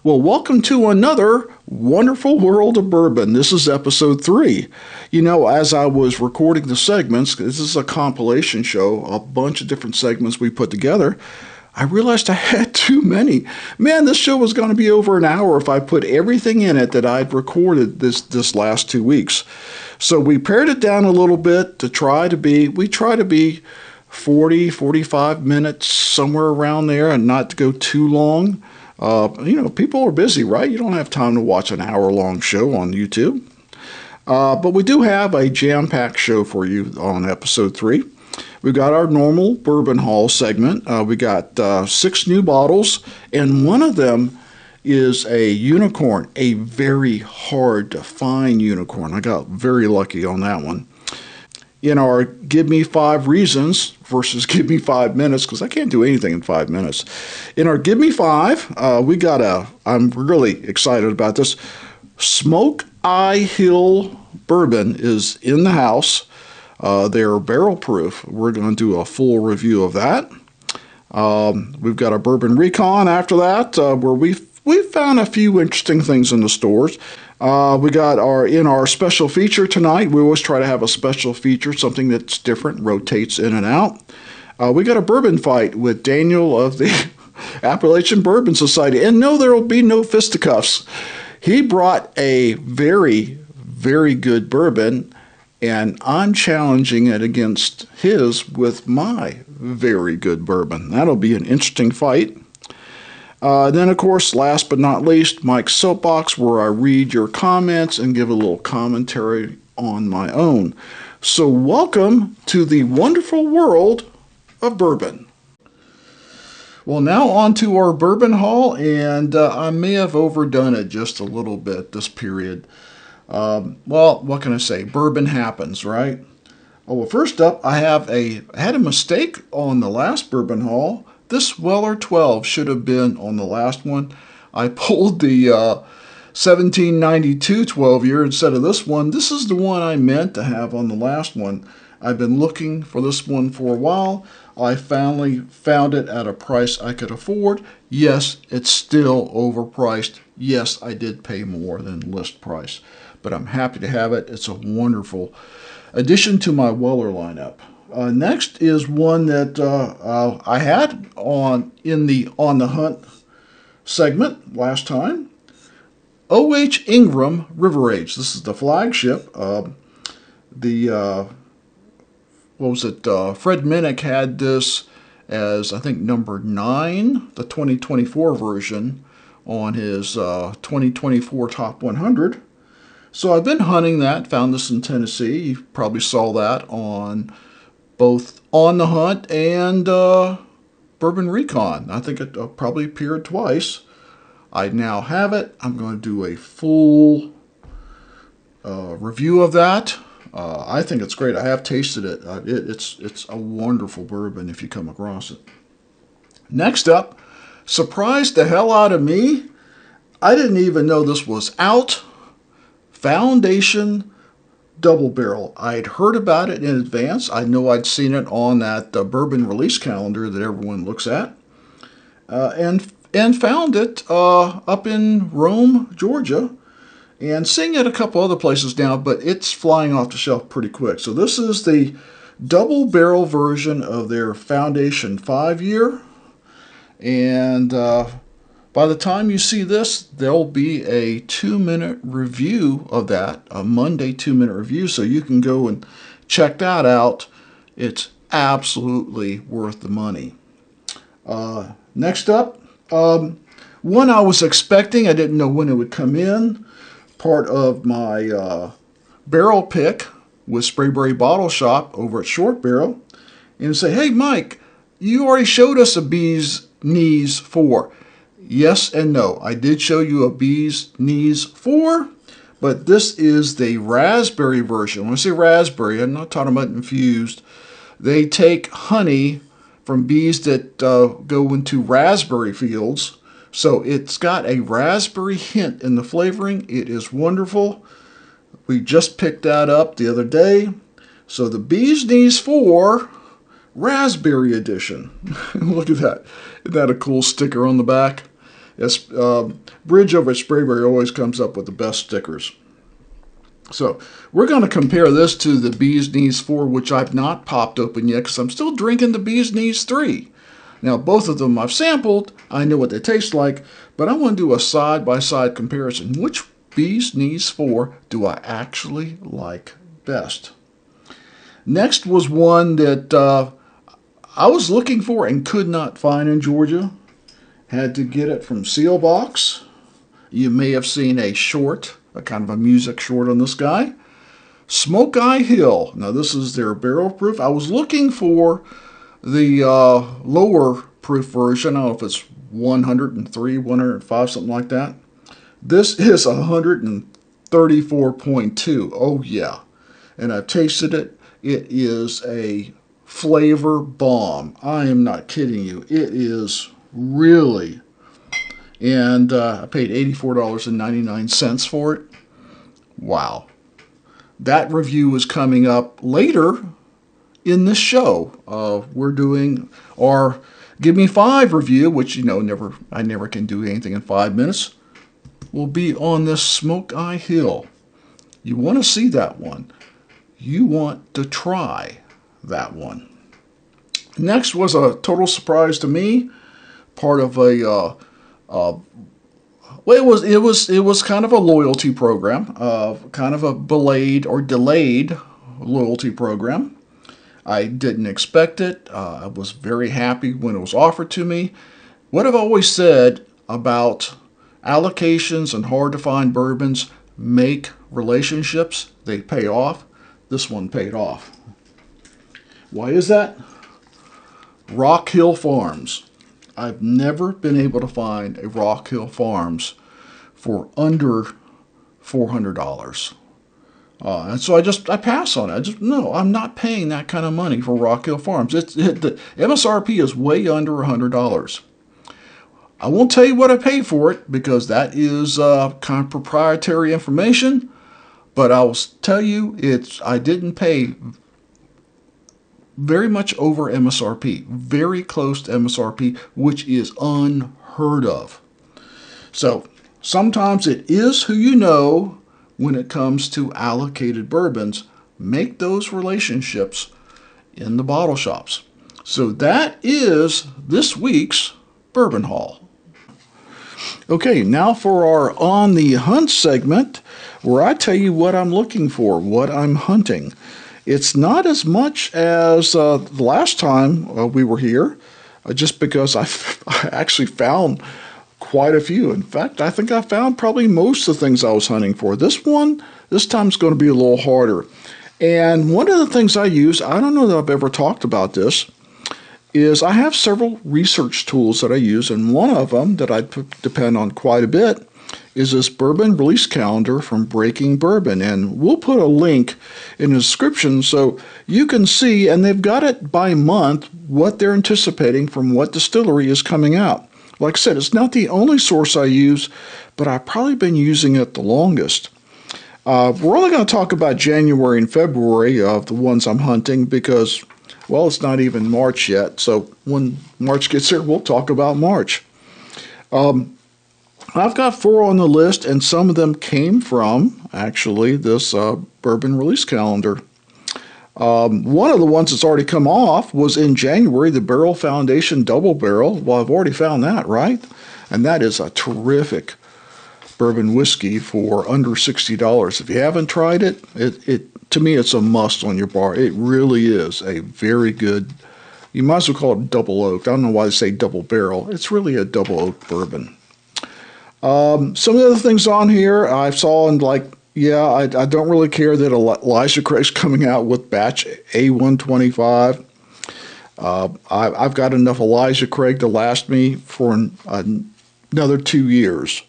Well, welcome to another wonderful world of bourbon. This is episode 3. You know, as I was recording the segments, this is a compilation show, a bunch of different segments we put together, I realized I had too many. Man, this show was going to be over an hour if I put everything in it that I'd recorded this last 2 weeks. So we pared it down a little bit to try to be 40, 45 minutes, somewhere around there, and not to go too long. People are busy, right? You don't have time to watch an hour-long show on YouTube. But we do have a jam-packed show for you on episode 3. We've got our normal Bourbon Haul segment. We got 6 new bottles, and one of them is a unicorn, a very hard-to-find unicorn. I got very lucky on that one. In our Give Me 5 Reasons versus Give Me 5 Minutes, because I can't do anything in 5 minutes. In our Give Me 5, I'm really excited about this. Smokeye Hill Bourbon is in the house. They're barrel proof. We're going to do a full review of that. We've got our Bourbon Recon after that, where we found a few interesting things in the stores. We got our special feature tonight. We always try to have a special feature, something that's different, rotates in and out. We got a bourbon fight with Daniel of the Appalachian Bourbon Society. And no, there will be no fisticuffs. He brought a very, very good bourbon, and I'm challenging it against his with my very good bourbon. That'll be an interesting fight. Then, of course, last but not least, Mike's Soapbox, where I read your comments and give a little commentary on my own. So welcome to the wonderful world of bourbon. Well, now on to our Bourbon Haul, and I may have overdone it just a little bit this period. What can I say? Bourbon happens, right? Oh, well, first up, I had a mistake on the last Bourbon Haul. This Weller 12 should have been on the last one. I pulled the 1792 12-year instead of this one. This is the one I meant to have on the last one. I've been looking for this one for a while. I finally found it at a price I could afford. Yes, it's still overpriced. Yes, I did pay more than list price, but I'm happy to have it. It's a wonderful addition to my Weller lineup. Next is one that I had on the Hunt segment last time. O.H. Ingram River Age. This is the flagship. Fred Minnick had this as, I think, number 9, the 2024 version, on his 2024 Top 100. So I've been hunting that, found this in Tennessee. You probably saw that on both On the Hunt and Bourbon Recon. I think it probably appeared twice. I now have it. I'm going to do a full review of that. I think it's great. I have tasted it. It's a wonderful bourbon if you come across it. Next up, surprised the hell out of me. I didn't even know this was out. Foundation Double Barrel. I'd heard about it in advance. I know I'd seen it on that Bourbon Release Calendar that everyone looks at, and found it up in Rome, Georgia, and seeing it a couple other places now, but it's flying off the shelf pretty quick. So this is the double barrel version of their Foundation 5-year, and by the time you see this, there'll be a 2-minute review of that, a Monday 2-minute review, so you can go and check that out. It's absolutely worth the money. Next up, one I was expecting, I didn't know when it would come in. Part of my barrel pick with Sprayberry Bottle Shop over at Short Barrel, and say, hey Mike, you already showed us a Bee's Knees 4. Yes and no. I did show you a Bee's Knees 4, but this is the raspberry version. When I say raspberry, I'm not talking about infused. They take honey from bees that go into raspberry fields. So it's got a raspberry hint in the flavoring. It is wonderful. We just picked that up the other day. So the Bee's Knees 4 Raspberry Edition. Look at that. Isn't that a cool sticker on the back? Bridge over Sprayberry always comes up with the best stickers. So we're going to compare this to the Bee's Knees 4, which I've not popped open yet because I'm still drinking the Bee's Knees 3. Now, both of them I've sampled. I know what they taste like, but I want to do a side-by-side comparison. Which Bee's Knees 4 do I actually like best? Next was one that I was looking for and could not find in Georgia. Had to get it from Soapbox. You may have seen a short, a kind of a music short on this guy. Smokeye Hill. Now this is their barrel proof. I was looking for the lower proof version. I don't know if it's 103, 105, something like that. This is 134.2. Oh yeah. And I've tasted it. It is a flavor bomb. I am not kidding you. It is really. And I paid $84.99 for it. Wow. That review is coming up later in this show. We're doing our Give Me 5 review, which, you know, I never can do anything in 5 minutes. Will be on this Smokeye Hill. You want to see that one. You want to try that one. Next was a total surprise to me. Part of a well, it was kind of a loyalty program, kind of a delayed loyalty program. I didn't expect it. I was very happy when it was offered to me. What I've always said about allocations and hard to find bourbons make relationships. They pay off. This one paid off. Why is that? Rock Hill Farms. I've never been able to find a Rock Hill Farms for under $400. And so I pass on it. No, I'm not paying that kind of money for Rock Hill Farms. The MSRP is way under $100. I won't tell you what I paid for it because that is kind of proprietary information. But I will tell you, I didn't pay very much over MSRP, very close to MSRP, which is unheard of. So sometimes it is who you know when it comes to allocated bourbons. Make those relationships in the bottle shops. So that is this week's Bourbon Haul. Okay, now for our On the Hunt segment, where I tell you what I'm looking for, what I'm hunting. It's not as much as the last time we were here, just because I actually found quite a few. In fact, I think I found probably most of the things I was hunting for. This time is going to be a little harder. And one of the things I use, I don't know that I've ever talked about this, is I have several research tools that I use, and one of them that I depend on quite a bit is this Bourbon Release Calendar from Breaking Bourbon. And we'll put a link in the description so you can see, and they've got it by month, what they're anticipating from what distillery is coming out. Like I said, it's not the only source I use, but I've probably been using it the longest. We're only going to talk about January and February of the ones I'm hunting because, well, it's not even March yet. So when March gets here, we'll talk about March. I've got 4 on the list, and some of them came from, actually, this Bourbon Release Calendar. One of the ones that's already come off was in January, the Barrel Foundation Double Barrel. Well, I've already found that, right? And that is a terrific bourbon whiskey for under $60. If you haven't tried it, to me, it's a must on your bar. It really is a very good, you might as well call it double oak. I don't know why they say double barrel. It's really a double oak bourbon. Some of the other things on here I saw, and I don't really care that Elijah Craig's coming out with batch A125. I've got enough Elijah Craig to last me for another 2 years.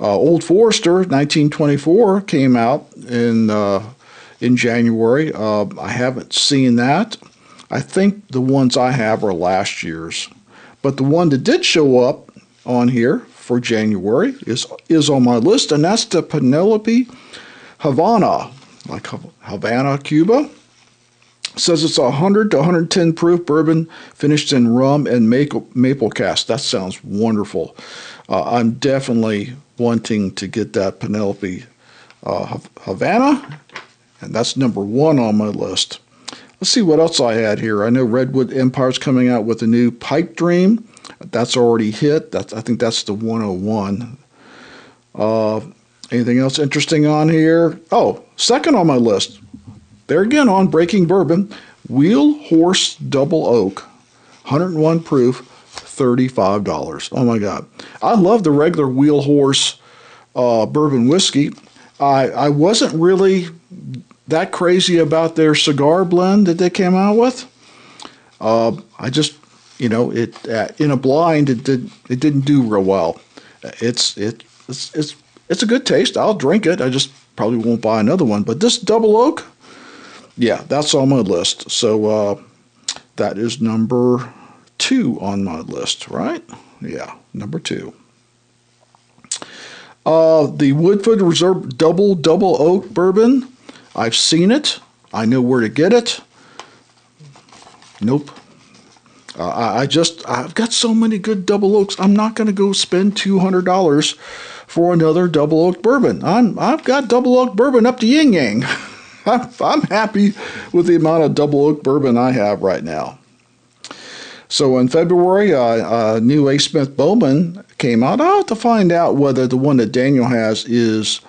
Old Forester 1924 came out in January. I haven't seen that. I think the ones I have are last year's. But the one that did show up on here for January is on my list, and that's the Penelope Havana, like Havana, Cuba. says it's 100 to 110 proof bourbon finished in rum and maple cask. That sounds wonderful. I'm definitely wanting to get that Penelope Havana, and that's number 1 on my list. Let's see what else I had here. I know Redwood Empire's coming out with a new Pipe Dream. That's already hit. I think that's the 101. Anything else interesting on here? Oh, second on my list. There again on Breaking Bourbon, Wheel Horse Double Oak, 101 proof, $35. Oh my God. I love the regular Wheel Horse bourbon whiskey. I wasn't really that crazy about their cigar blend that they came out with. I just, in a blind, it didn't do real well. It's a good taste. I'll drink it. I just probably won't buy another one. But this Double Oak, yeah, that's on my list. So that is number 2 on my list, right? Yeah, number 2. The Woodford Reserve Double Oak Bourbon. I've seen it. I know where to get it. Nope. I've got so many good double oaks. I'm not going to go spend $200 for another double oak bourbon. I've got double oak bourbon up to yin yang. I'm happy with the amount of double oak bourbon I have right now. So in February, new A. Smith Bowman came out. I'll have to find out whether the one that Daniel has is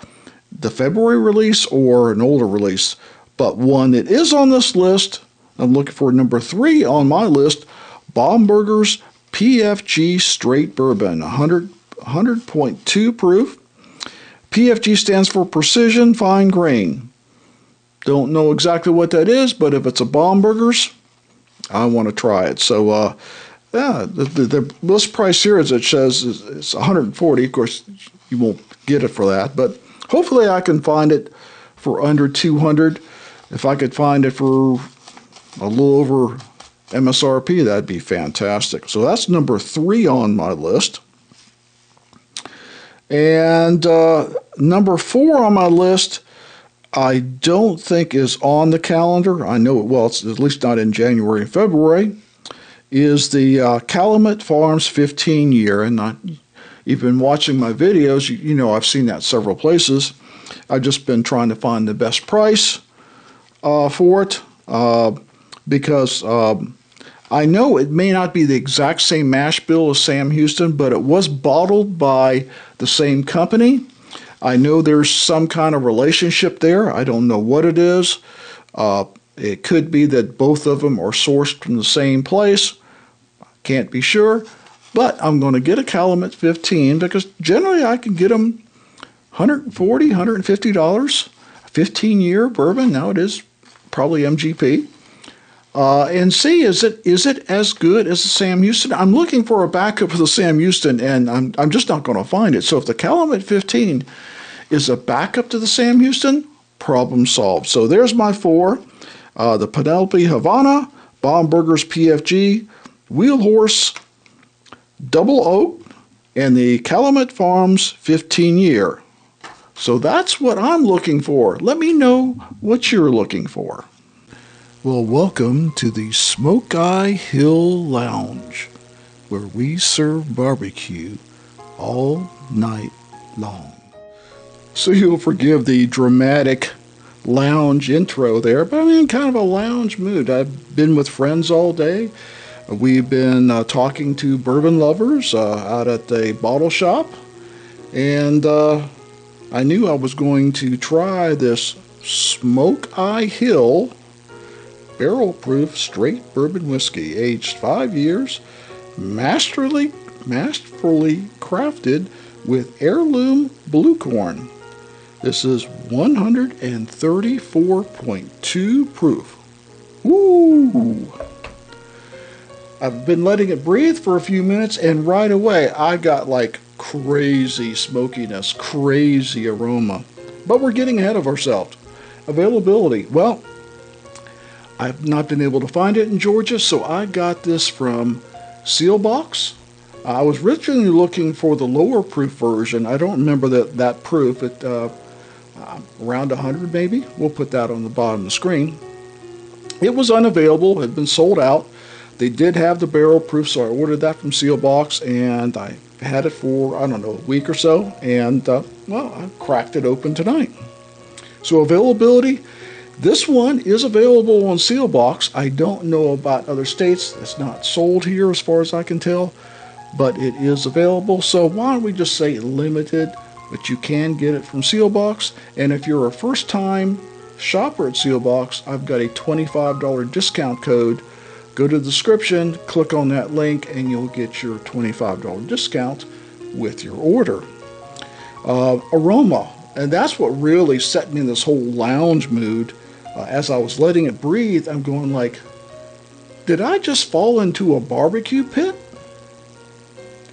the February release or an older release. But one that is on this list, I'm looking for number 3 on my list, Baumburger's PFG Straight Bourbon, 100.2 proof. PFG stands for Precision Fine Grain. Don't know exactly what that is, but if it's a Baumburger's, I want to try it. So, the list price here, as it says, is $140. Of course, you won't get it for that, but hopefully I can find it for under $200. If I could find it for a little over MSRP, that'd be fantastic. So that's number 3 on my list. And number 4 on my list, I don't think is on the calendar. I know, well, it's at least not in January and February, is the Calumet Farms 15 year. And you've been watching my videos, you know I've seen that several places. I've just been trying to find the best price for it because I know it may not be the exact same mash bill as Sam Houston, but it was bottled by the same company. I know there's some kind of relationship there. I don't know what it is. It could be that both of them are sourced from the same place. Can't be sure. But I'm going to get a Calumet 15 because generally I can get them $140, $150. 15-year bourbon. Now it is probably MGP. And see, is it as good as the Sam Houston? I'm looking for a backup for the Sam Houston, and I'm just not going to find it. So if the Calumet 15 is a backup to the Sam Houston, problem solved. So there's my 4. The Penelope Havana, Baumburger's PFG, Wheel Horse, Double Oak, and the Calumet Farms 15-year. So that's what I'm looking for. Let me know what you're looking for. Well, welcome to the Smokeye Hill Lounge, where we serve barbecue all night long. So you'll forgive the dramatic lounge intro there, but I mean kind of a lounge mood. I've been with friends all day. We've been talking to bourbon lovers out at the bottle shop, and I knew I was going to try this Smokeye Hill Barrel Proof Straight Bourbon Whiskey, aged 5 years, masterfully crafted with heirloom blue corn. This is 134.2 proof. Woo! I've been letting it breathe for a few minutes, and right away I got like crazy smokiness, crazy aroma. But we're getting ahead of ourselves. Availability. Well, I've not been able to find it in Georgia, so I got this from Soapbox. I was originally looking for the lower proof version. I don't remember that proof. Around 100 maybe. We'll put that on the bottom of the screen. It was unavailable, it had been sold out. They did have the barrel proof, so I ordered that from Soapbox, and I had it for, I don't know, a week or so, and well, I cracked it open tonight. So availability, this one is available on Soapbox. I don't know about other states. It's not sold here as far as I can tell, but it is available. So why don't we just say limited, but you can get it from Soapbox. And if you're a first-time shopper at Soapbox, I've got a $25 discount code. Go to the description, click on that link, and you'll get your $25 discount with your order. Aroma, and that's what really set me in this whole lounge mood. As I was letting it breathe, I'm going like, did I just fall into a barbecue pit?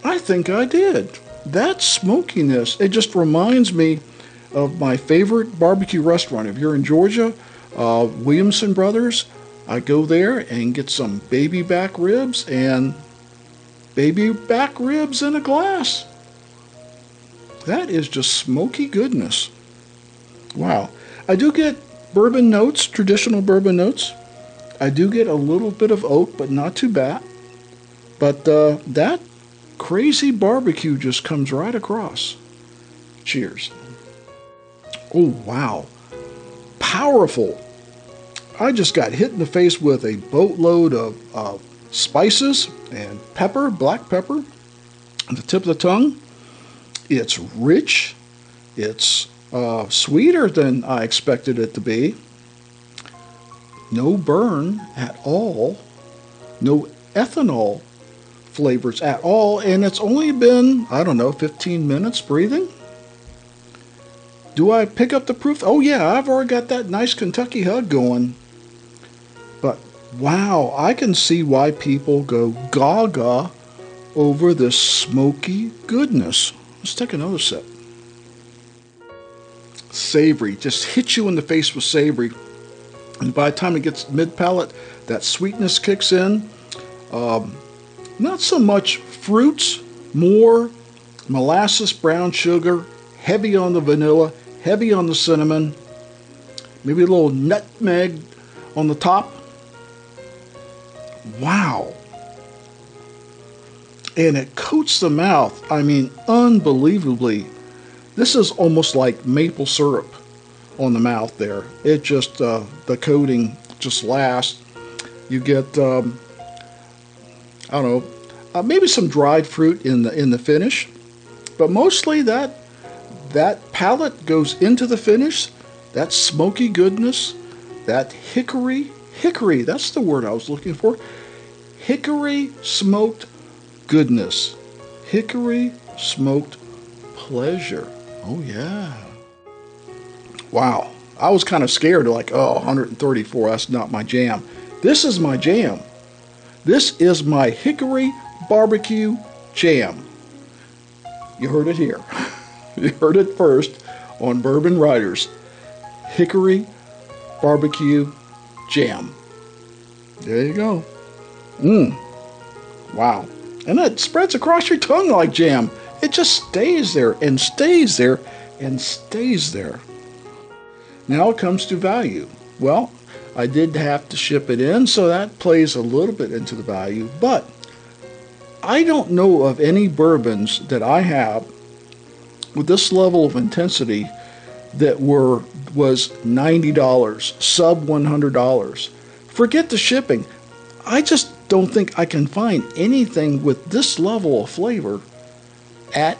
I think I did. That smokiness, it just reminds me of my favorite barbecue restaurant. If you're in Georgia, Williamson Brothers, I go there and get some baby back ribs and baby back ribs in a glass. That is just smoky goodness. Wow. I do get bourbon notes, traditional bourbon notes. I do get a little bit of oak, but not too bad. But that crazy barbecue just comes right across. Cheers. Oh, wow. Powerful. I just got hit in the face with a boatload of spices and pepper, black pepper, at the tip of the tongue. It's rich. It's sweeter than I expected it to be. No burn at all. No ethanol flavors at all. And it's only been, I don't know, 15 minutes breathing. Do I pick up the proof? Oh yeah, I've already got that nice Kentucky hug going. But wow, I can see why people go gaga over this smoky goodness. Let's take another sip. Savory, just hits you in the face with savory. And by the time it gets mid-palate, that sweetness kicks in. Not so much fruits, more molasses, brown sugar, heavy on the vanilla, heavy on the cinnamon, maybe a little nutmeg on the top. Wow. And it coats the mouth, I mean, unbelievably. This is almost like maple syrup on the mouth there. It just, the coating just lasts. You get, I don't know, maybe some dried fruit in the finish, but mostly that palate goes into the finish, that smoky goodness, that hickory, that's the word I was looking for, hickory smoked goodness, hickory smoked pleasure. Oh yeah. Wow. I was kind of scared, like, oh, 134, that's not my jam. This is my jam. This is my hickory barbecue jam. You heard it here. You heard it first on Bourbon Riders. Hickory barbecue jam. There you go. Wow. And it spreads across your tongue like jam. It just stays there and stays there and stays there. Now it comes to value. Well, I did have to ship it in, so that plays a little bit into the value, but I don't know of any bourbons that I have with this level of intensity that was $90, sub $100. Forget the shipping. I just don't think I can find anything with this level of flavor at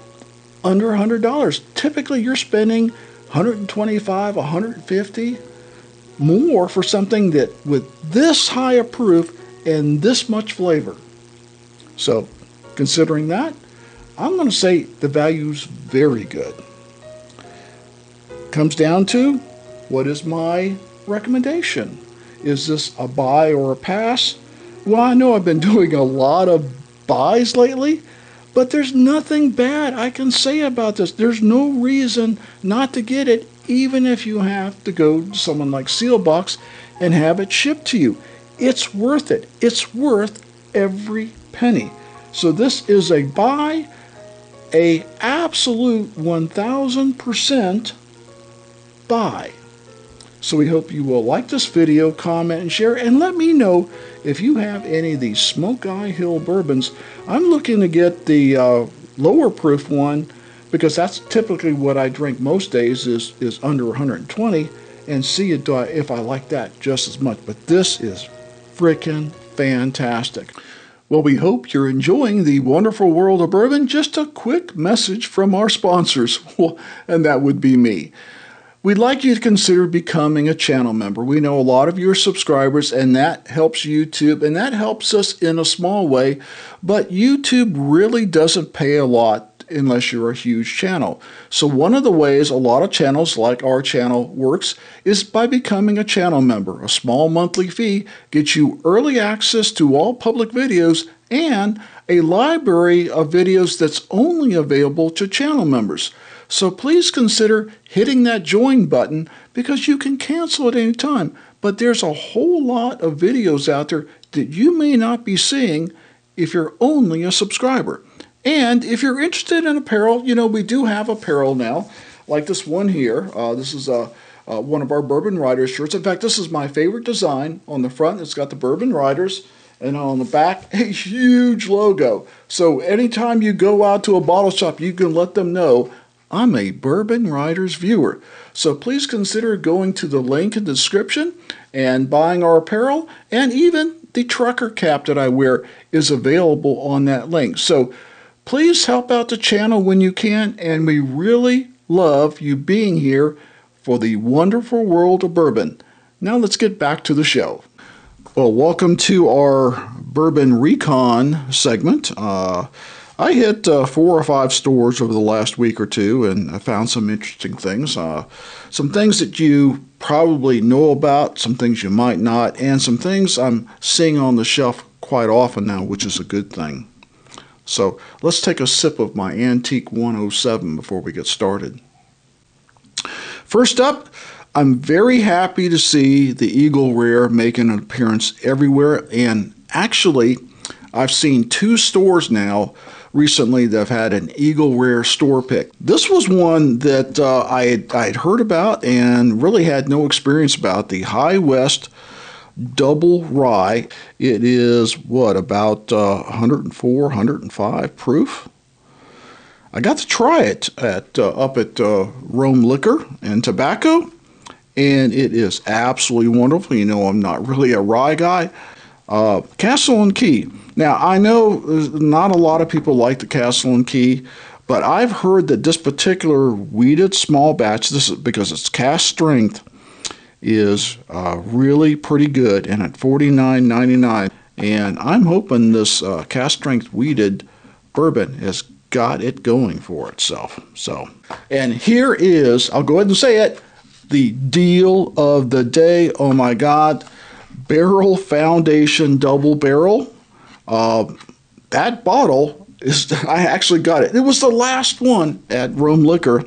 under $100. Typically, you're spending $125, $150 more for something that with this high a proof and this much flavor. So, considering that, I'm going to say the value's very good. Comes down to, what is my recommendation? Is this a buy or a pass? Well, I know I've been doing a lot of buys lately, but there's nothing bad I can say about this. There's no reason not to get it, even if you have to go to someone like Soapbox and have it shipped to you. It's worth it. It's worth every penny. So this is a buy, a absolute 1000% buy. So we hope you will like this video, comment, and share, and let me know if you have any of these Smokeye Hill bourbons. I'm looking to get the lower proof one because that's typically what I drink most days is under 120, and see if I like that just as much. But this is freaking fantastic. Well, we hope you're enjoying the wonderful world of bourbon. Just a quick message from our sponsors, and that would be me. We'd like you to consider becoming a channel member. We know a lot of you are subscribers, and that helps YouTube, and that helps us in a small way, but YouTube really doesn't pay a lot unless you're a huge channel. So one of the ways a lot of channels like our channel works is by becoming a channel member. A small monthly fee gets you early access to all public videos and a library of videos that's only available to channel members. So please consider hitting that join button because you can cancel at any time. But there's a whole lot of videos out there that you may not be seeing if you're only a subscriber. And if you're interested in apparel, we do have apparel now, like this one here. This is one of our Bourbon Riders shirts. In fact, this is my favorite design. On the front, it's got the Bourbon Riders, and on the back, a huge logo. So anytime you go out to a bottle shop, you can let them know, I'm a Bourbon Riders viewer. So please consider going to the link in the description and buying our apparel, and even the trucker cap that I wear is available on that link. So please help out the channel when you can, and we really love you being here for the wonderful world of bourbon. Now let's get back to the show. Well, welcome to our Bourbon Recon segment. I hit 4 or 5 stores over the last week or two, and I found some interesting things. Some things that you probably know about, some things you might not, and some things I'm seeing on the shelf quite often now, which is a good thing. So let's take a sip of my Antique 107 before we get started. First up, I'm very happy to see the Eagle Rare making an appearance everywhere, and actually I've seen 2 stores now recently that have had an Eagle Rare store pick. This was one that I'd heard about and really had no experience about, the High West Double Rye. It is about 104, 105 proof. I got to try it up at Rome Liquor and Tobacco, and it is absolutely wonderful. I'm not really a rye guy. Castle and Key. Now, I know not a lot of people like the Castle and Key, but I've heard that this particular wheated small batch, this is because it's cast strength, is really pretty good, and at $49.99. And I'm hoping this cast strength wheated bourbon has got it going for itself. And here is, I'll go ahead and say it, the deal of the day. Oh my God, Barrel Foundation Double Barrel. That bottle is, I actually got it. It was the last one at Rome Liquor.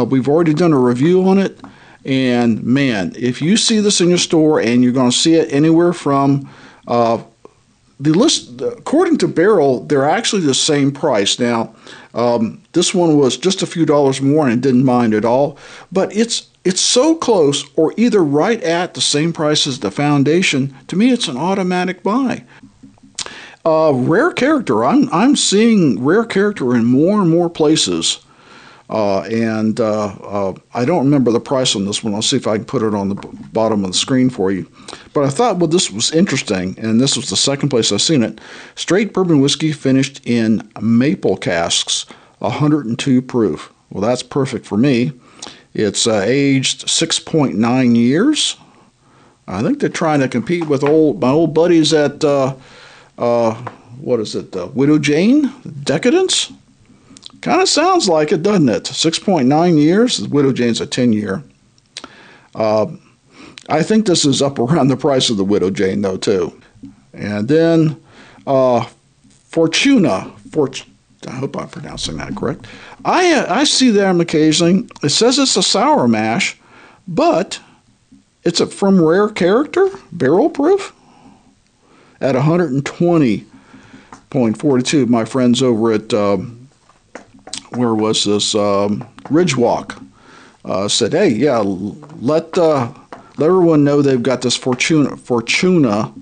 We've already done a review on it. And man, if you see this in your store, and you're going to see it anywhere from the list, according to Barrel, they're actually the same price. Now, this one was just a few dollars more, and didn't mind at all. But it's so close, or either right at the same price as the Foundation. To me, it's an automatic buy. Rare Character. I'm seeing Rare Character in more and more places. I don't remember the price on this one. I'll see if I can put it on the bottom of the screen for you. But I thought, well, this was interesting, and this was the second place I've seen it. Straight bourbon whiskey finished in maple casks, 102 proof. Well, that's perfect for me. It's aged 6.9 years. I think they're trying to compete with my old buddies at, Widow Jane? Decadence? Kind of sounds like it, doesn't it? 6.9 years. Widow Jane's a 10-year. I think this is up around the price of the Widow Jane, though, too. And then Fortuna. I hope I'm pronouncing that correct. I see them occasionally. It says it's a sour mash, but it's from Rare Character, barrel proof, at 120.42. My friends over at where was this? Ridgewalk said, "Hey, yeah, let let everyone know they've got this Fortuna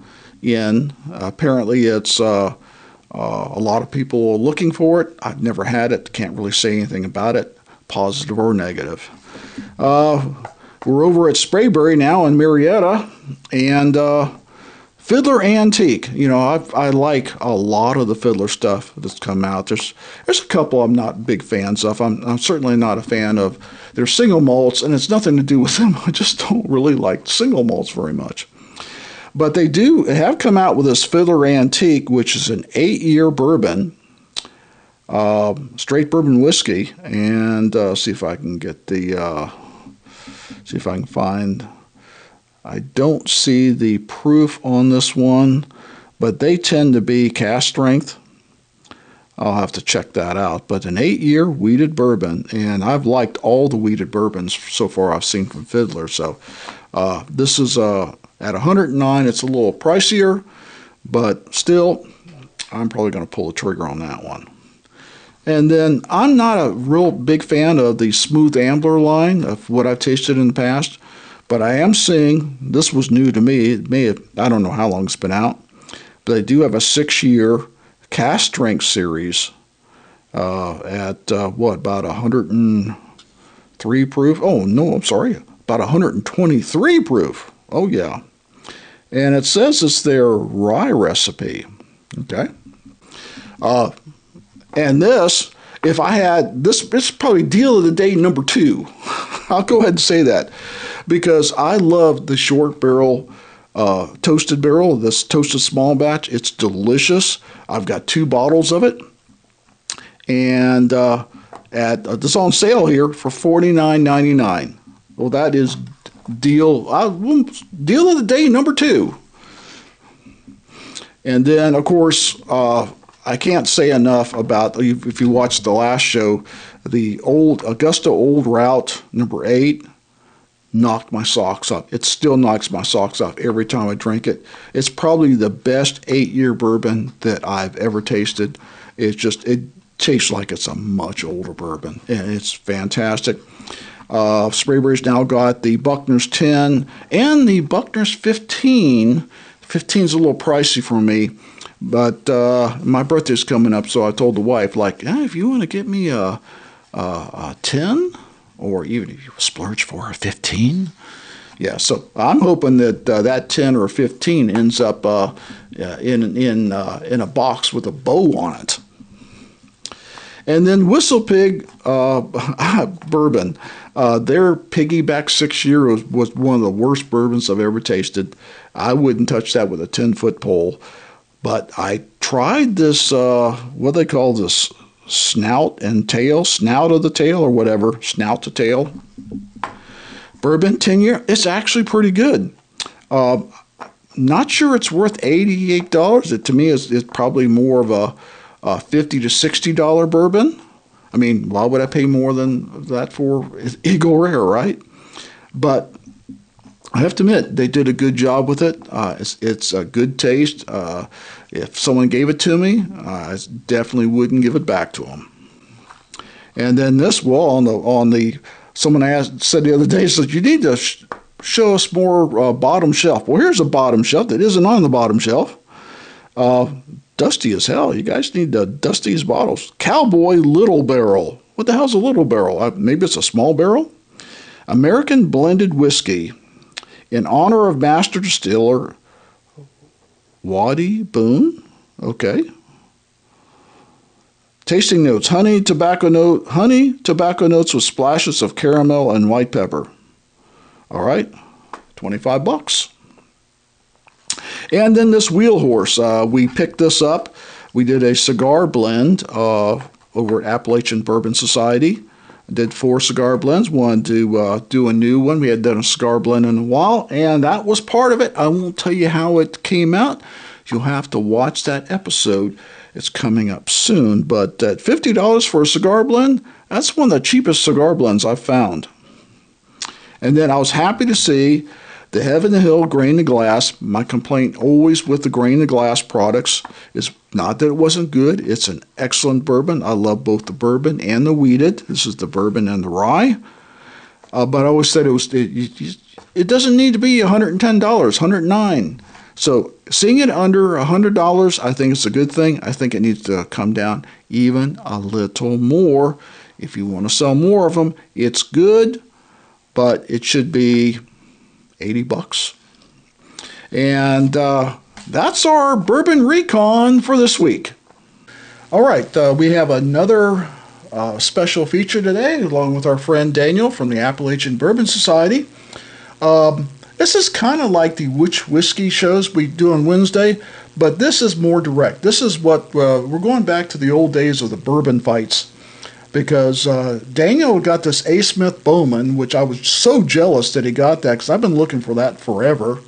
in. Apparently, it's a lot of people are looking for it. I've never had it. Can't really say anything about it, positive or negative. We're over at Sprayberry now in Marietta, and Fiddler Antique. You know, I like a lot of the Fiddler stuff that's come out. There's a couple I'm not big fans of. I'm certainly not a fan of their single malts, and it's nothing to do with them. I just don't really like single malts very much. But they have come out with this Fiddler Antique, which is an 8-year bourbon, straight bourbon whiskey, and see if I can get see if I can find. I don't see the proof on this one, but they tend to be cask strength. I'll have to check that out. But an 8-year wheated bourbon, and I've liked all the wheated bourbons so far I've seen from Fiddler. So this is at 109. It's a little pricier, but still, I'm probably going to pull the trigger on that one. And then I'm not a real big fan of the Smooth Ambler line of what I've tasted in the past. But I am seeing, this was new to me, I don't know how long it's been out, but they do have a 6-year cask strength series at, about 103 proof? Oh, no, I'm sorry, about 123 proof. Oh, yeah. And it says it's their rye recipe, okay? And this, if I had, this is probably deal of the day number 2. I'll go ahead and say that. Because I love the short barrel, toasted barrel, this toasted small batch. It's delicious. I've got 2 bottles of it. And it's on sale here for $49.99. Well, that is deal of the day number 2. And then, of course, I can't say enough about, if you watched the last show, the Augusta Old Route number 8. Knocked my socks off. It still knocks my socks off every time I drink it. It's probably the best 8-year bourbon that I've ever tasted. It tastes like it's a much older bourbon, and it's fantastic. Sprayberry's now got the Buckner's 10 and the Buckner's 15. 15's a little pricey for me, but my birthday's coming up, so I told the wife, if you want to get me a 10, or even if you splurge for a 15. Yeah, so I'm hoping that that 10 or 15 ends up in a box with a bow on it. And then Whistle Pig bourbon. Their Piggyback 6-year was one of the worst bourbons I've ever tasted. I wouldn't touch that with a 10-foot pole. But I tried this, what they call this, snout of the tail or whatever, snout to tail bourbon 10-year. It's actually pretty good. Not sure it's worth $88. It to me is probably more of a $50 to $60 bourbon. I mean, why would I pay more than that for Eagle Rare, right? But I have to admit, they did a good job with it. It's a good taste. If someone gave it to me, I definitely wouldn't give it back to them. And then this someone said the other day, said, you need to show us more bottom shelf. Well, here's a bottom shelf that isn't on the bottom shelf. Dusty as hell. You guys need to dust these bottles. Cowboy Little Barrel. What the hell's a little barrel? Maybe it's a small barrel? American blended whiskey. In honor of master distiller Waddy Boone. Okay. Tasting notes: honey, tobacco notes with splashes of caramel and white pepper. All right, $25. And then this Wheel Horse, we picked this up. We did a cigar blend over at Appalachian Bourbon Society. I did 4 cigar blends. Wanted to do a new one. We had done a cigar blend in a while, and that was part of it. I won't tell you how it came out. You'll have to watch that episode. It's coming up soon. But at $50 for a cigar blend, that's one of the cheapest cigar blends I've found. And then I was happy to see the Heaven Hill Grain to Glass. My complaint always with the Grain to Glass products is not that it wasn't good. It's an excellent bourbon. I love both the bourbon and the wheated. This is the bourbon and the rye. But I always said it doesn't need to be $110, $109. So seeing it under $100, I think it's a good thing. I think it needs to come down even a little more. If you want to sell more of them, it's good, but it should be $80. And that's our Bourbon Recon for this week. All right, we have another special feature today, along with our friend Daniel from the Appalachian Bourbon Society. This is kind of like the Which Whiskey shows we do on Wednesday, but this is more direct. This is what we're going back to the old days of the bourbon fights, because Daniel got this A. Smith Bowman, which I was so jealous that he got that, because I've been looking for that forever.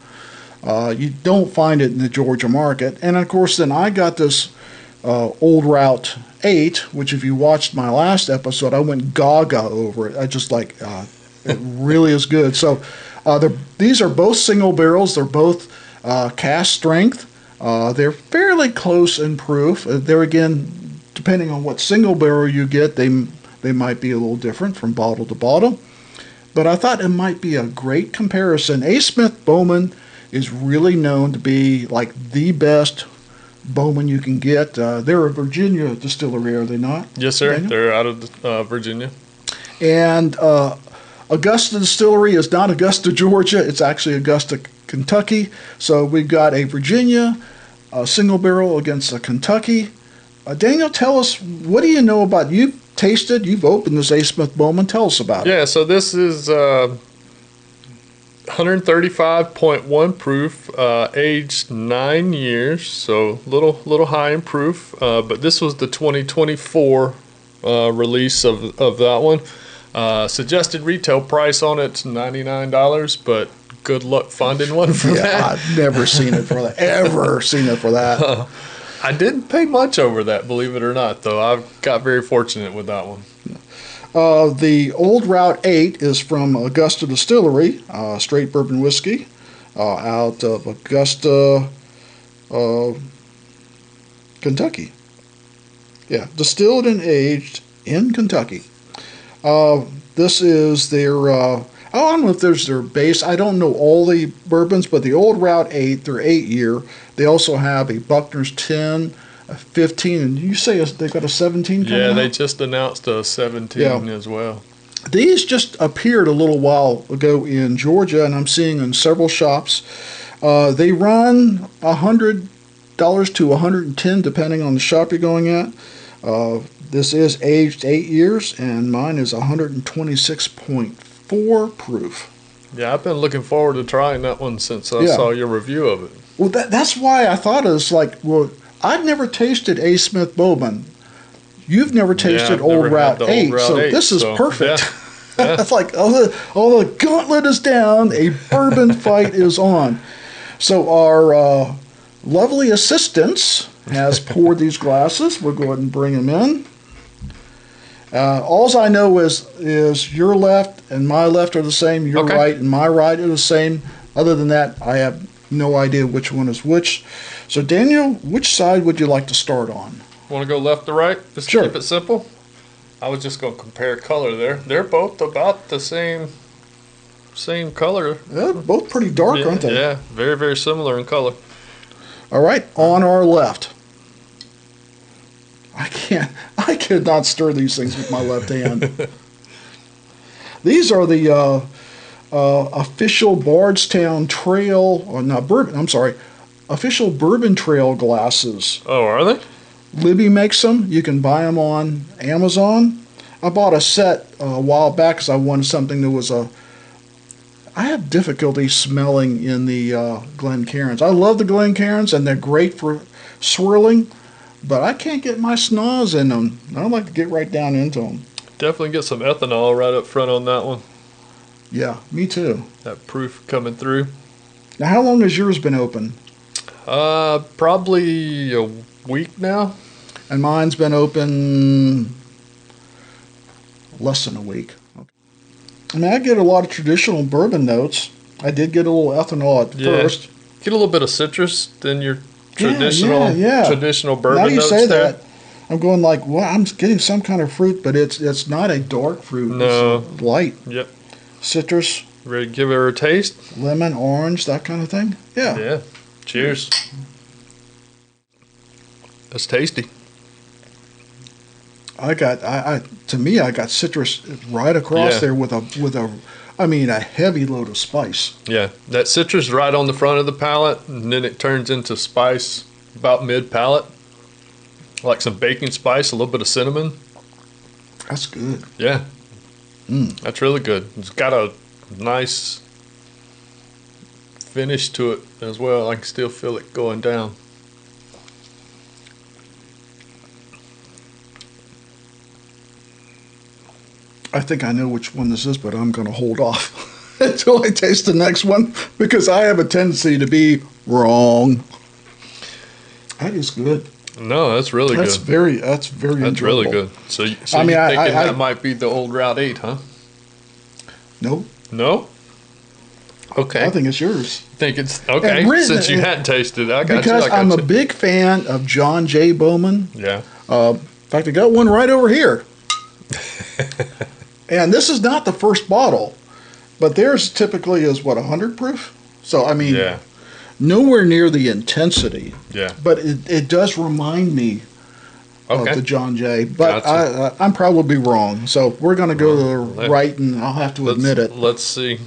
You don't find it in the Georgia market. And of course, then I got this Old Route 8, which if you watched my last episode, I went gaga over it. I just like, it really is good. So these are both single barrels. They're both cask strength. They're fairly close in proof. They're, again, depending on what single barrel you get, they might be a little different from bottle to bottle. But I thought it might be a great comparison. A. Smith Bowman is really known to be like the best Bowman you can get. They're a Virginia distillery, are they not? Yes, sir. Daniel? They're out of Virginia. And Augusta Distillery is not Augusta, Georgia. It's actually Augusta, Kentucky. So we've got a Virginia single barrel against a Kentucky. Daniel, tell us, what do you know about, you've tasted, you've opened this A. Smith Bowman. Tell us about it. Yeah, so this is 135.1 proof, aged 9 years, so little high in proof. But this was the 2024 release of that one. Suggested retail price on it's $99, but good luck finding one for that. I've never seen it for that. Ever seen it for that. I didn't pay much over that, believe it or not, though. I got very fortunate with that one. The Old Route 8 is from Augusta Distillery, straight bourbon whiskey, out of Augusta, Kentucky. Yeah, distilled and aged in Kentucky. This is their, I don't know if there's their base. I don't know all the bourbons, but the Old Route 8, their 8-year. They also have a Buckner's 10, a 15, and you say they've got a 17 coming out? They just announced a 17 as well. These just appeared a little while ago in Georgia, and I'm seeing in several shops. They run $100 to $110, depending on the shop you're going at. This is aged 8 years, and mine is 126.4 proof. Yeah, I've been looking forward to trying that one since I saw your review of it. Well, that's why I thought it was like, well, I've never tasted A. Smith Bowman. You've never tasted Old Route 8, so this is perfect. Yeah. It's like, the gauntlet is down, a bourbon fight is on. So our lovely assistants has poured these glasses. We'll go ahead and bring them in. All I know is your left and my left are the same, your right and my right are the same. Other than that, I have no idea which one is which. So, Daniel, which side would you like to start on? Want to go left to right? Just sure. Keep it simple. I was just going to compare color there. They're both about the same color. Yeah, both pretty dark, aren't they? Yeah, very, very similar in color. All right, on our left. I cannot stir these things with my left hand. These are the official Bardstown Trail, or not Bourbon, I'm sorry, official Bourbon Trail glasses. Oh, are they? Libby makes them. You can buy them on Amazon. I bought a set a while back because I wanted something that was I have difficulty smelling in the Glencairns. I love the Glencairns, and they're great for swirling, but I can't get my snaz in them. I don't like to get right down into them. Definitely get some ethanol right up front on that one. Yeah, me too. That proof coming through. Now, how long has yours been open? Probably a week now. And mine's been open less than a week. Okay. I mean, I get a lot of traditional bourbon notes. I did get a little ethanol at first. Get a little bit of citrus than your traditional bourbon now you notes say there. that, I'm going like, well, I'm getting some kind of fruit, but it's not a dark fruit. No. It's light. Yep. citrus, Ready to give her a taste? lemon, orange, that kind of thing. Yeah. Yeah. Cheers. That's tasty. To me, I got citrus right across there with a heavy load of spice. Yeah. That citrus right on the front of the palate, and then it turns into spice about mid-palate. Like some baking spice, a little bit of cinnamon. That's good. Yeah. That's really good. It's got a nice finish to it as well. I can still feel it going down. I think I know which one this is, but I'm going to hold off until I taste the next one because I have a tendency to be wrong. That is good. No, that's really That's good. That's very That's really enjoyable. good. So you I mean, thinking I that might be the old Route 8, huh? No, No? Okay. I think it's yours. Think it's okay. Since you hadn't tasted it, I got because you. I got I'm you. a big fan of John J. Bowman. Yeah. In fact, I got one right over here. And this is not the first bottle, but theirs typically is 100 proof. So I mean, Yeah. nowhere near the intensity. Yeah. But it does remind me of Okay. the John J. But Gotcha. I'm probably wrong. So we're going to go to the right, and I'll have to admit it. Let's see.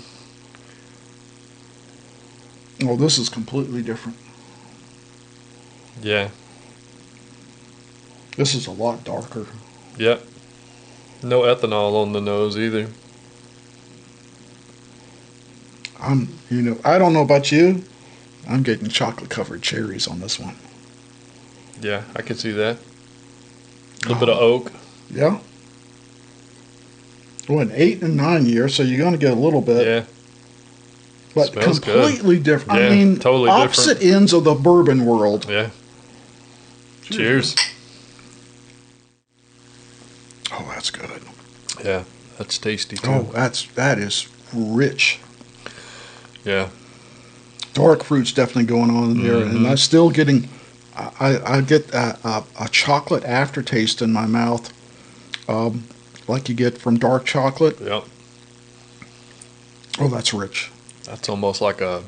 Oh, this is completely different. Yeah. This is a lot darker. Yep. No ethanol on the nose either. I don't know about you. I'm getting chocolate covered cherries on this one. Yeah, I can see that. A little bit of oak. Yeah. Well, an 8 and 9 year, so you're going to get a little bit. Yeah. But Smells completely different. Yeah, I mean, totally opposite ends of the bourbon world. Yeah. Cheers. Oh, that's good. Yeah, that's tasty too. Oh, that is rich. Yeah. Dark fruit's definitely going on in there, and I'm still getting. I get a chocolate aftertaste in my mouth, like you get from dark chocolate. Yep. Oh, that's rich. That's almost like a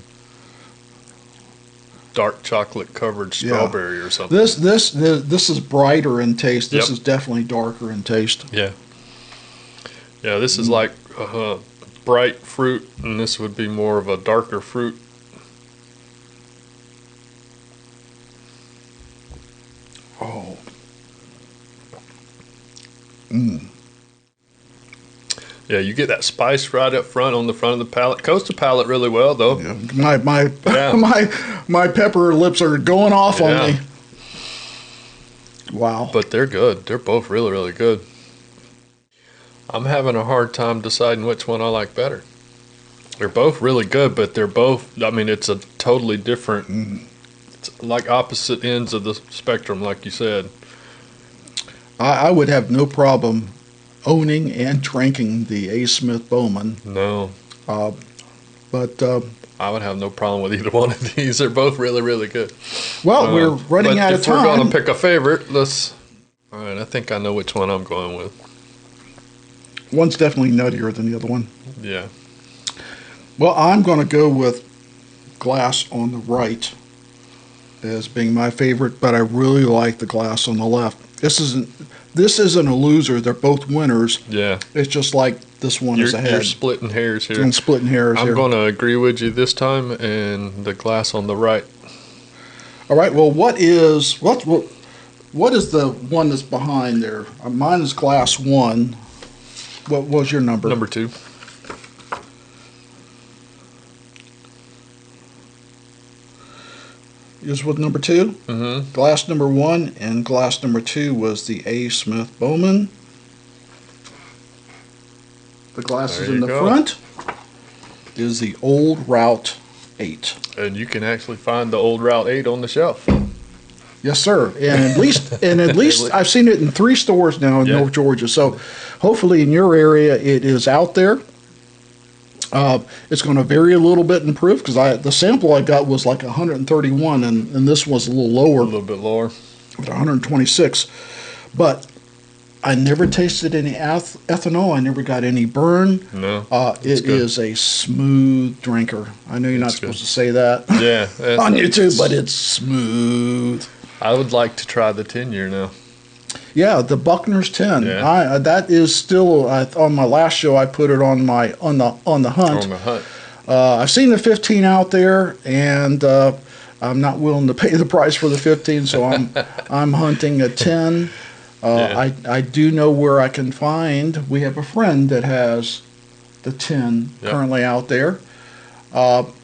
dark chocolate covered strawberry or something. This is brighter in taste. This Yep. is definitely darker in taste. Yeah. Yeah, this is like bright fruit, and this would be more of a darker fruit. Oh. Yeah, you get that spice right up front on the front of the palate. Coats the palate really well, though. Yeah. My Yeah. my pepper lips are going off Yeah. on me. Wow. But they're good. They're both really, really good. I'm having a hard time deciding which one I like better. They're both really good, but they're both, I mean, it's a totally different, it's like opposite ends of the spectrum, like you said. I would have no problem owning and drinking the A. Smith Bowman, No, but I would have no problem with either one of these. They're both really, really good. we're running but out of if we're time. going to pick a favorite, all right, I think I know which one I'm going with. One's definitely nuttier than the other one. Yeah. Well, I'm going to go with glass on the right as being my favorite, but I really like the glass on the left. This isn't a loser. They're both winners. Yeah. It's just like this one is ahead. You're splitting hairs here. I'm splitting hairs here. I'm going to agree with you this time, and the glass on the right. All right. Well, what is the one that's behind there? Mine is glass 1. What was your number? Number 2. Yours was number 2? Mm-hmm. Glass number 1 and glass number 2 was the A. Smith Bowman. The glasses There in you the go. front is the Old Route 8. And you can actually find the old Route 8 on the shelf. Yes, sir. And at least I've seen it in 3 stores now in Yeah. North Georgia. So hopefully in your area it is out there. It's going to vary a little bit in proof because the sample I got was like 131, and this was a little lower, A little bit lower. at 126. But I never tasted any ethanol. I never got any burn. No. It is a smooth drinker. I know you're not supposed to say that Yeah. on YouTube, but it's smooth. I would like to try the 10-year now. Yeah, the Buckner's 10. Yeah. That is still on my last show. I put it on the hunt. On the hunt. I've seen the 15 out there, and I'm not willing to pay the price for the 15, so I'm hunting a 10. I do know where I can find. We have a friend that has the 10 currently out there.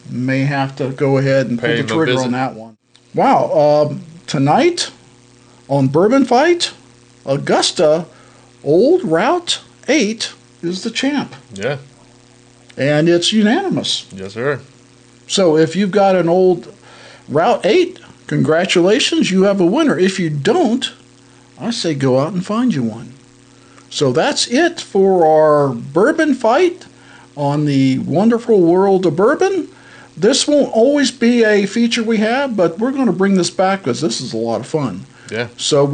May have to go ahead and pull the trigger on that one. Wow. Tonight on Bourbon Fight, Augusta Old Route 8 is the champ. Yeah. And it's unanimous. Yes, sir. So if you've got an old Route 8, congratulations, you have a winner. If you don't, I say go out and find you one. So that's it for our Bourbon Fight on the wonderful world of bourbon. This won't always be a feature we have, but we're going to bring this back because this is a lot of fun. Yeah. So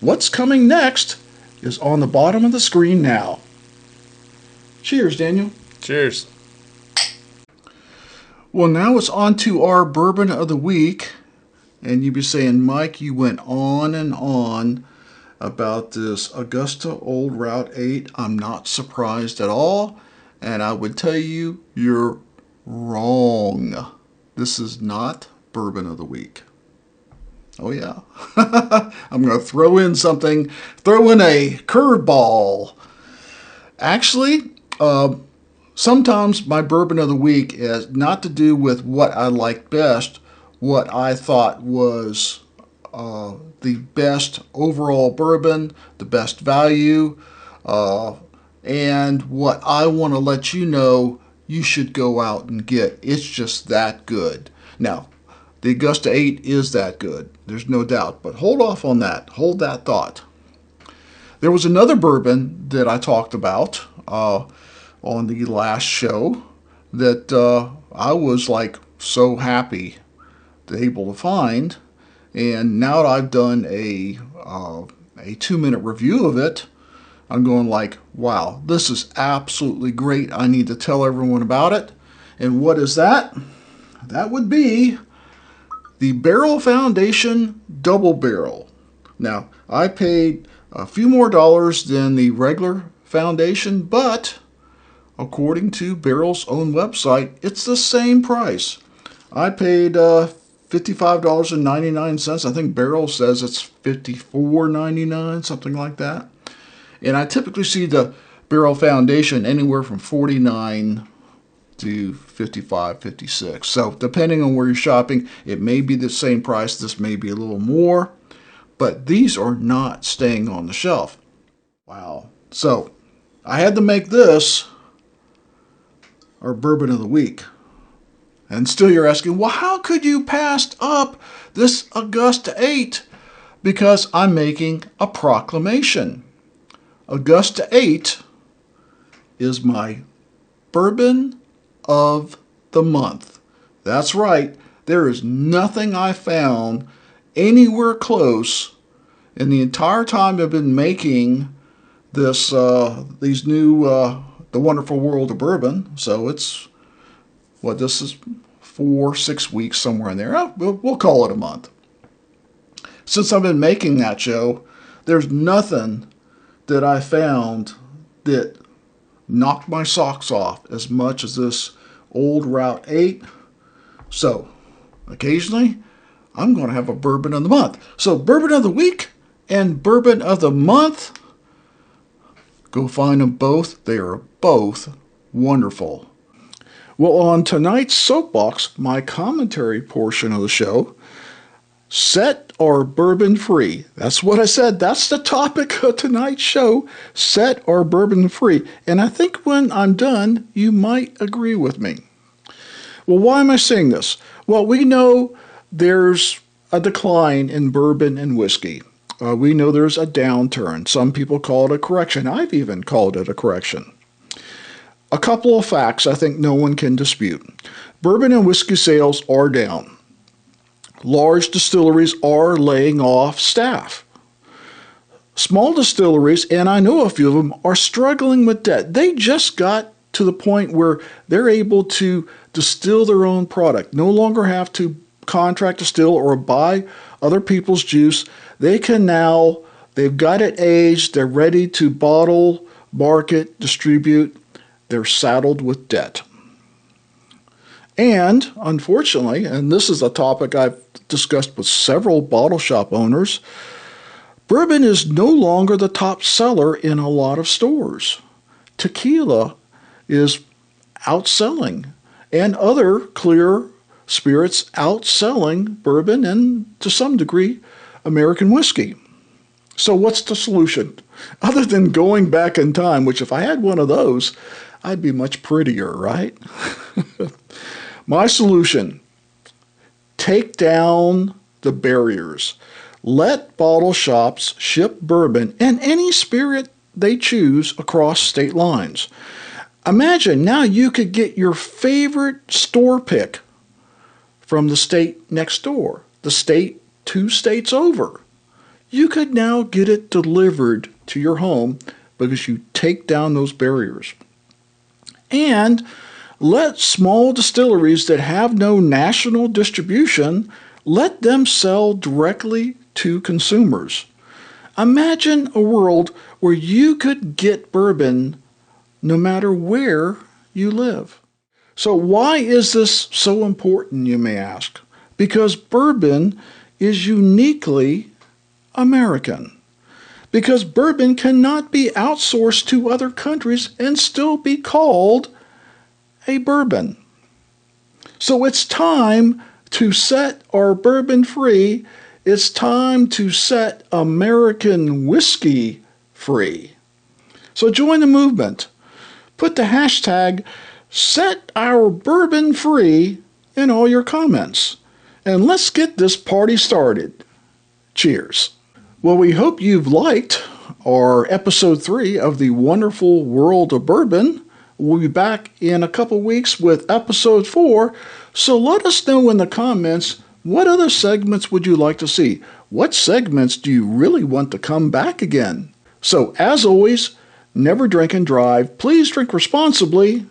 what's coming next is on the bottom of the screen now. Cheers, Daniel. Cheers. Well, now it's on to our bourbon of the week. And you'd be saying, Mike, you went on and on about this Augusta Old Route 8. I'm not surprised at all. And I would tell you, you're wrong. This is not bourbon of the week. Oh, yeah. I'm going to throw in a curveball. Actually, sometimes my bourbon of the week is not to do with what I like best, what I thought was the best overall bourbon, the best value, and what I want to let you know you should go out and get. It's just that good. Now, the Augusta 8 is that good. There's no doubt. But hold off on that. Hold that thought. There was another bourbon that I talked about on the last show that I was like so happy able to find. And now that I've done a 2-minute review of it, I'm going like, wow, this is absolutely great. I need to tell everyone about it. And what is that? That would be the Barrel Foundation Double Barrel. Now, I paid a few more dollars than the regular Foundation, but according to Barrel's own website, it's the same price. I paid $55.99. I think Barrel says it's $54.99, something like that. And I typically see the Barrel Foundation anywhere from $49 to $55, $56. So depending on where you're shopping, it may be the same price. This may be a little more. But these are not staying on the shelf. Wow. So I had to make this our bourbon of the week. And still you're asking, well, how could you pass up this Augusta 8? Because I'm making a proclamation. Augusta 8 is my bourbon of the month. That's right. There is nothing I found anywhere close in the entire time I've been making this these new the wonderful world of bourbon. So it's this is 4-6 weeks, somewhere in there. We'll call it a month. Since I've been making that show, there's nothing that I found that knocked my socks off as much as this Old Route 8. So occasionally I'm going to have a bourbon of the month. So bourbon of the week and bourbon of the month, go find them both. They are both wonderful. Well, on tonight's Soapbox, my commentary portion of the show, set or bourbon free. That's what I said. That's the topic of tonight's show, set or bourbon free. And I think when I'm done, you might agree with me. Well, why am I saying this? Well, we know there's a decline in bourbon and whiskey. We know there's a downturn. Some people call it a correction. I've even called it a correction. A couple of facts I think no one can dispute. Bourbon and whiskey sales are down. Large distilleries are laying off staff. Small distilleries, and I know a few of them, are struggling with debt. They just got to the point where they're able to distill their own product, no longer have to contract distill or buy other people's juice. They can now, they've got it aged, they're ready to bottle, market, distribute. They're saddled with debt. And unfortunately, and this is a topic I've discussed with several bottle shop owners, bourbon is no longer the top seller in a lot of stores. Tequila is outselling, and other clear spirits outselling bourbon and, to some degree, American whiskey. So what's the solution? Other than going back in time, which if I had one of those, I'd be much prettier, right? My solution: take down the barriers. Let bottle shops ship bourbon and any spirit they choose across state lines. Imagine now you could get your favorite store pick from the state next door, the state 2 states over. You could now get it delivered to your home because you take down those barriers. And let small distilleries that have no national distribution, let them sell directly to consumers. Imagine a world where you could get bourbon no matter where you live. So why is this so important, you may ask? Because bourbon is uniquely American. Because bourbon cannot be outsourced to other countries and still be called a bourbon. So it's time to set our bourbon free. It's time to set American whiskey free. So join the movement. Put the hashtag Set Our Bourbon Free in all your comments. And let's get this party started. Cheers. Well, we hope you've liked our episode 3 of the wonderful world of bourbon. We'll be back in a couple weeks with episode 4. So let us know in the comments, what other segments would you like to see? What segments do you really want to come back again? So as always, never drink and drive. Please drink responsibly.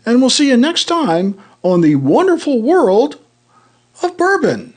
And we'll see you next time on the wonderful world of bourbon.